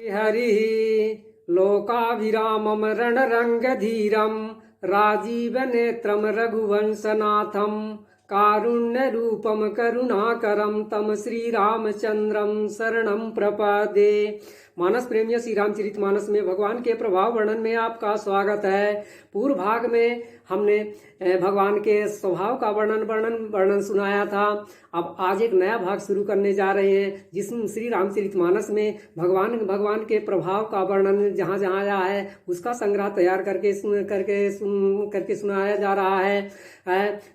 हरिः लोकाभिरामं रणरङ्गधीरं राजीवनेत्रं रघुवंशनाथं कारुण्यरूपं करुणाकरं तं श्रीरामचंद्रं शरणं प्रपद्ये। मानस प्रेमियों, श्री रामचरित मानस में भगवान के प्रभाव वर्णन में आपका स्वागत है। पूर्व भाग में हमने भगवान के स्वभाव का वर्णन सुनाया था। अब आज एक नया भाग शुरू करने जा रहे हैं, जिसमें श्री रामचरित मानस में भगवान के प्रभाव का वर्णन जहाँ जहाँ आया है उसका संग्रह तैयार करके सुनाया जा रहा है।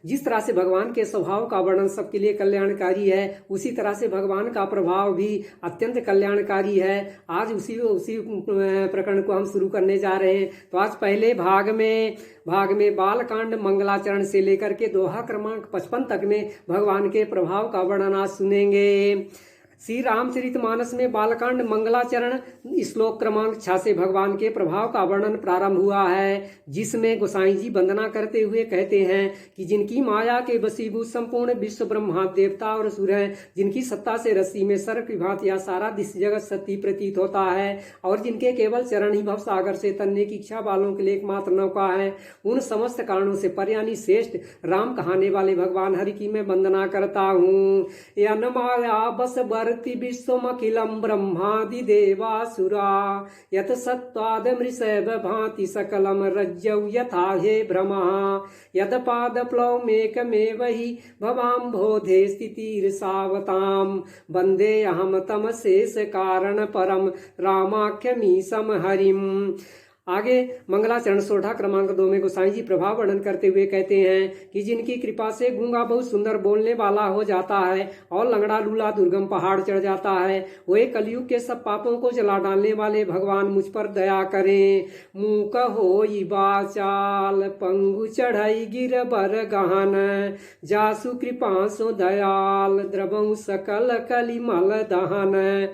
जिस तरह से भगवान के स्वभाव का वर्णन सबके लिए कल्याणकारी है, उसी तरह से भगवान का प्रभाव भी अत्यंत कल्याणकारी है। आज उसी प्रकरण को हम शुरू करने जा रहे हैं। तो आज पहले भाग में बालकांड मंगलाचरण से लेकर के दोहा क्रमांक 55 तक में भगवान के प्रभाव का वर्णन आज सुनेंगे। श्री रामचरित मानस में बालकांड मंगलाचरण श्लोक क्रमांक 6 से भगवान के प्रभाव का वर्णन प्रारंभ हुआ है, जिसमें गोसाई जी वंदना करते हुए कहते हैं कि जिनकी माया के वशीभूत संपूर्ण विश्व ब्रह्मा देवता और असुर हैं, जिनकी सत्ता से रस्सी में सर्प की भांति या सारा दिश जगत सत्य प्रतीत होता है, और जिनके केवल चरण ही भव सागर से तनने की इच्छा वालों के लिए एकमात्र नौका है, उन समस्त कारणों से पर्यानी श्रेष्ठ राम कहाने वाले भगवान हरि की मैं वंदना करता हूँ। यन माया बस भरति विश्वमखिलं ब्रह्मादि देवासुरा यत सत्वाद मृषभ भांति सकलम रज्जौ यथा हे भ्रमः यद पाद प्लवमेकमेव हि भवाम्भोधे स्थितिर्सावतां वन्दे अहं तम शेष कारण परम रामाख्यमीशं हरिम्। आगे मंगलाचरण सोढ़ा क्रमांक 2 में गोसाई जी प्रभाव वर्णन करते हुए कहते हैं कि जिनकी कृपा से गूंगा बहुत सुंदर बोलने वाला हो जाता है और लंगड़ा लूला दुर्गम पहाड़ चढ़ जाता है, वे कलयुग के सब पापों को जला डालने वाले भगवान मुझ पर दया करें। मूक होई बाचाल पंगु चढ़ाई गिर बर गहन जासु कृपा सो दयाल द्रवऊ सकल कलिमल दहन।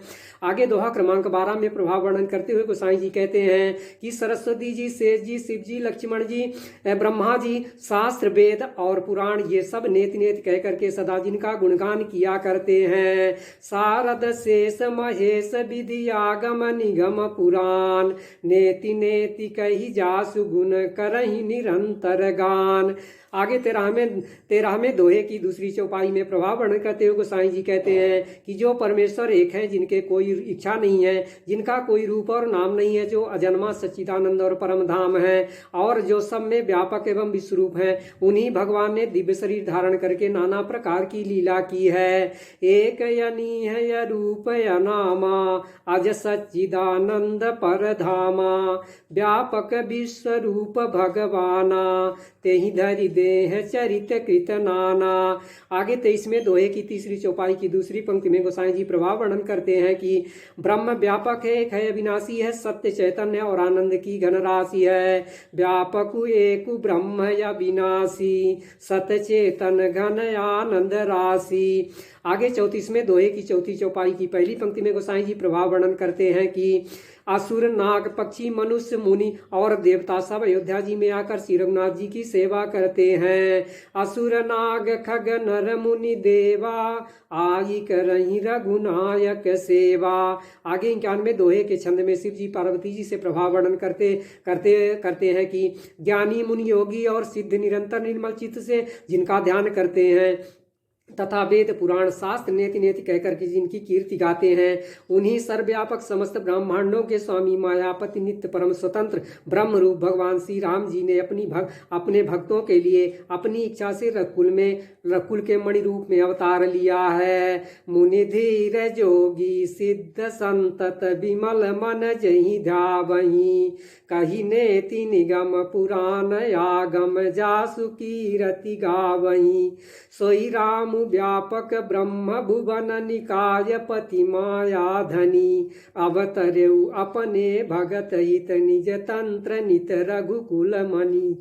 आगे दोहा क्रमांक 12 में प्रभाव वर्णन करते हुए गोसाई जी कहते हैं कि सरस्वती जी, शेष जी, शिव जी, लक्ष्मण जी, ब्रह्मा जी, शास्त्र वेद और पुराण ये सब नेति नेति कह करके सदा जिनका गुणगान किया करते हैं। शारद शेष महेश विधि आगम निगम पुराण नेति नेति कही जासु गुण करहि निरंतर गान। आगे 13वें दोहे की दूसरी चौपाई में प्रभाव वर्णन करते हुए गोसाई जी कहते हैं कि जो परमेश्वर एक हैं, जिनके कोई इच्छा नहीं है, जिनका कोई रूप और नाम नहीं है, जो अजन्मा सच्चिदानंद और परम धाम है, और जो सब में व्यापक एवं विश्वरूप है, उन्हीं भगवान ने दिव्य शरीर धारण करके नाना प्रकार की लीला की है। एक यनी है य रूप य नामा अज सच्चिदानंद पर धामा व्यापक विश्व रूप भगवाना तेहि धरि देह चरित कृत नाना। आगे 23वें दोहे की तीसरी चौपाई की दूसरी पंक्ति में गोसाई जी प्रभाव वर्णन करते हैं कि ब्रह्म व्यापक है, एक है, अविनाशी है, सत्य चैतन्य और आनंद की घन राशि है। व्यापक एक ब्रह्म या विनाशी सत चेतन घन आनंद राशि। आगे 34वें दोहे की चौथी चौपाई की पहली पंक्ति में गोसाई जी प्रभाव वर्णन करते हैं कि असुर नाग पक्षी मनुष्य मुनि और देवता सब अयोध्या जी में आकर श्री रघुनाथ जी की सेवा करते हैं। असुर नाग खग नर मुनि देवा आई करहि रघुनायक सेवा। आगे 91वें दोहे के छंद में शिव जी पार्वती जी से प्रभाव वर्णन करते हैं कि ज्ञानी मुनि योगी और सिद्ध निरंतर निर्मल चित्त से जिनका ध्यान करते हैं तथा वेद पुराण शास्त्र नेति नेति कहकर के जिनकी कीर्ति गाते हैं, उन्हीं सर्वव्यापक समस्त ब्रह्मांडों के स्वामी मायापति नित्य परम स्वतंत्र ब्रह्म रूप भगवान श्री राम जी ने अपने भक्तों के लिए अपनी इच्छा से रकुल के मणि रूप में अवतार लिया है। मुनि धीर जोगी सिद्ध संतत विमल मन जहि ध्यावहि कही नेति निगम पुराण आगम जासु कीरति गावहि सोई राम व्यापक ब्रह्म भुवन निकाय पति माया धनी अवतरेउ अपने भगत हित निज तंत्र नित रघुकुल मणि।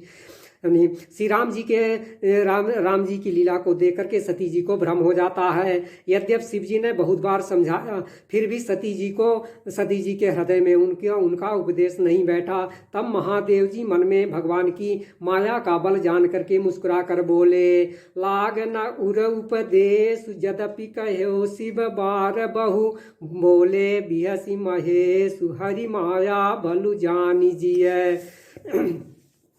श्री राम जी की लीला को देख करके सती जी को भ्रम हो जाता है। यद्यप शिव जी ने बहुत बार समझाया, फिर भी सती जी के हृदय में उनका उपदेश नहीं बैठा। तब महादेव जी मन में भगवान की माया का बल जान करके मुस्कुरा कर बोले, लाग न उर उपदेश यद्यपि कहो शिव बार बहु, बोले बिहसी महेश हरि माया बलु जानी जिय।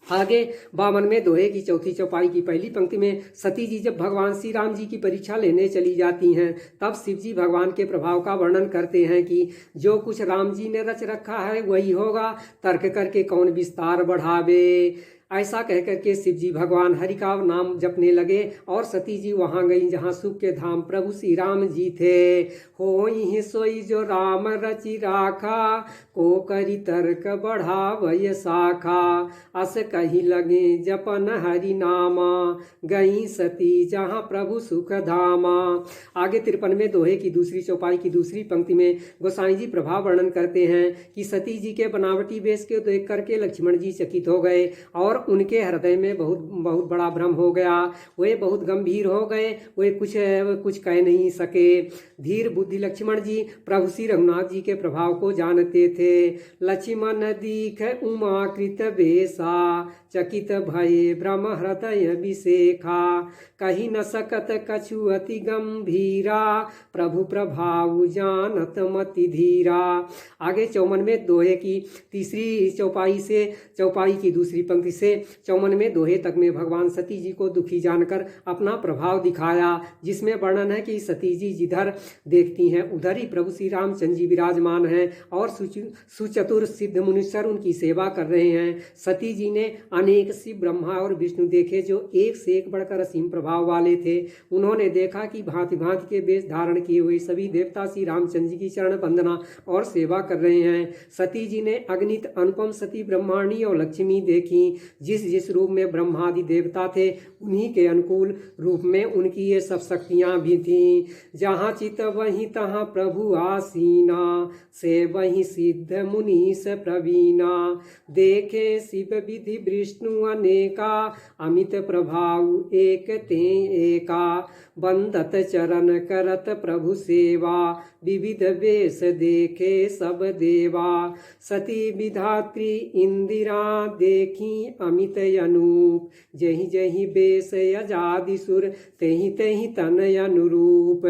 आगे 52 में दोहे की चौथी चौपाई की पहली पंक्ति में सती जी जब भगवान श्री राम जी की परीक्षा लेने चली जाती हैं, तब शिव जी भगवान के प्रभाव का वर्णन करते हैं कि जो कुछ राम जी ने रच रखा है वही होगा, तर्क करके कौन विस्तार बढ़ावे। ऐसा कह करके शिव जी भगवान हरि का नाम जपने लगे और सती जी वहां गई जहां सुख के धाम प्रभु श्री राम जी थे। होई सोई जो राम रचि राखा, को करी तर्क बढ़ावय शाखा, अस कही लगे जपन हरि नामा, गई सती जहां प्रभु सुख धामा। आगे 53 में दोहे की दूसरी चौपाई की दूसरी पंक्ति में गोसाई जी प्रभाव वर्णन करते हैं कि सती जी के बनावटी वेश के देख करके लक्ष्मण जी चकित हो गए और उनके हृदय में बहुत बड़ा भ्रम हो गया। वे बहुत गंभीर हो गए, वे कुछ कह नहीं सके। धीर बुद्धि लक्ष्मण जी प्रभु श्री रघुनाथ जी के प्रभाव को जानते थे। लक्ष्मण दीख उमाकृत बेसा, चकित भये भ्रम हृदय विशेखा, कही न सकत कछु अति गंभीरा, प्रभु प्रभाव जानत मति धीरा। आगे 54 में दोहे की तीसरी चौपाई की दूसरी पंक्ति से 54 में दोहे तक में भगवान सती जी को दुखी जानकर अपना प्रभाव दिखाया, जिसमें वर्णन है कि सती जी जिधर देखती हैं उधर ही प्रभु श्री रामचंद्र जी विराजमान हैं और सुचतुर सिद्ध मुनीश्वर उनकी सेवा कर रहे हैं। सती जी ने अनेक शिव ब्रह्मा और विष्णु देखे जो एक से एक बढ़कर असीम प्रभाव वाले थे। उन्होंने देखा कि भांति भांति के वेश धारण किए हुए सभी देवता श्री रामचंद्र जी की चरण वंदना और सेवा कर रहे हैं। सती जी ने अगणित अनुपम सती ब्रह्मांडी और लक्ष्मी देखी। जिस रूप में ब्रह्मादि देवता थे उन्हीं के अनुकूल रूप में उनकी ये सब शक्तियां भी थीं। जहाँ चित वहीं तहाँ प्रभु आसीना, से वहीं सिद्ध मुनीस प्रवीणा, देखे शिव विधि विष्णु अनेका, अमित प्रभाव एक ते एका, बंदत चरण करत प्रभु सेवा, विविध वेश देखे सब देवा। सती विधात्री इंदिरा देखी अमित अनूप, जही जही बेश अजादि सुर, तेहि तेहि तन अनुरूप।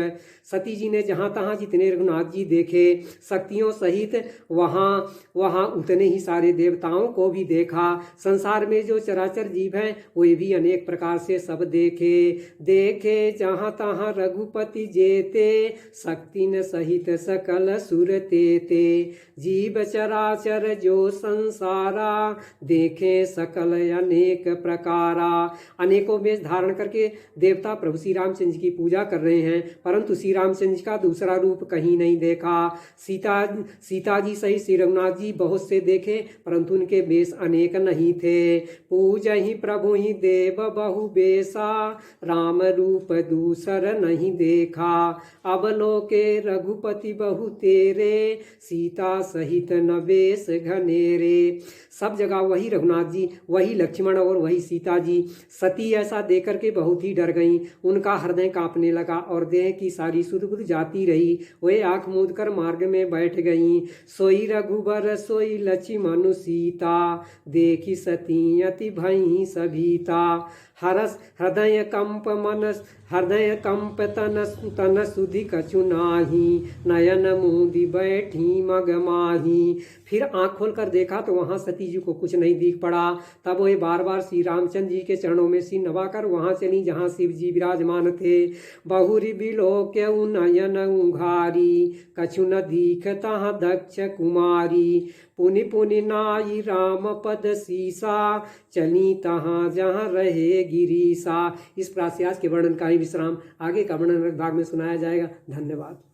सती जी ने जहाँ तहाँ जितने रघुनाथ जी देखे शक्तियों सहित वहाँ उतने ही सारे देवताओं को भी देखा। संसार में जो चराचर जीव हैं वे भी अनेक प्रकार से सब देखे जहाँ तहाँ रघुपति जेते, शक्ति न सहित सकल सुर तेते, जीव चराचर जो संसारा, देखे सकल अनेक प्रकारा। अनेकों वेश धारण करके देवता प्रभु श्री रामचंद्र जी की पूजा कर रहे हैं, परंतु श्री रामचंद्र जी का दूसरा रूप कहीं नहीं देखा। सीता जी सही श्री रघुनाथ जी बहुत से देखे, परंतु उनके वेश अनेक नहीं थे। पूज ही प्रभु ही देव बहु बेसा, राम रूप दूसर नहीं देखा, अब लोके रघुपति बहु तेरे, सीता सहित न वेश घनेरे। सब जगह वही रघुनाथ जी, वही लक्ष्मण और वही सीता जी। सती ऐसा देकर के बहुत ही डर गईं, उनका हृदय कांपने लगा और देह की सारी सुध बुध जाती रही। वे आंख मूंद कर मार्ग में बैठ गईं। सोई रघुबर सोई लक्ष्मण सीता, देखी सती अति भई सभीता, हरस हृदय कंप तन सुधि कछु नाही, नयन मूंदी बैठी मगमाही। फिर आंख खोलकर देखा तो वहां सती जी को कुछ नहीं दिख पड़ा। तब वे बार बार श्री रामचंद्र जी के चरणों में सिर नवाकर वहां चली जहां शिव जी विराजमान थे। बहुरी बिलोक्यउ नयन उघारी, कछु न दीख तहाँ दक्ष कुमारी, पुनि पुनि नाई राम पद सीसा, चली तहाँ जहाँ रहे गिरीसा। इस प्राश्यास के वर्णन का ही विश्राम आगे का वर्णन भाग में सुनाया जाएगा। धन्यवाद।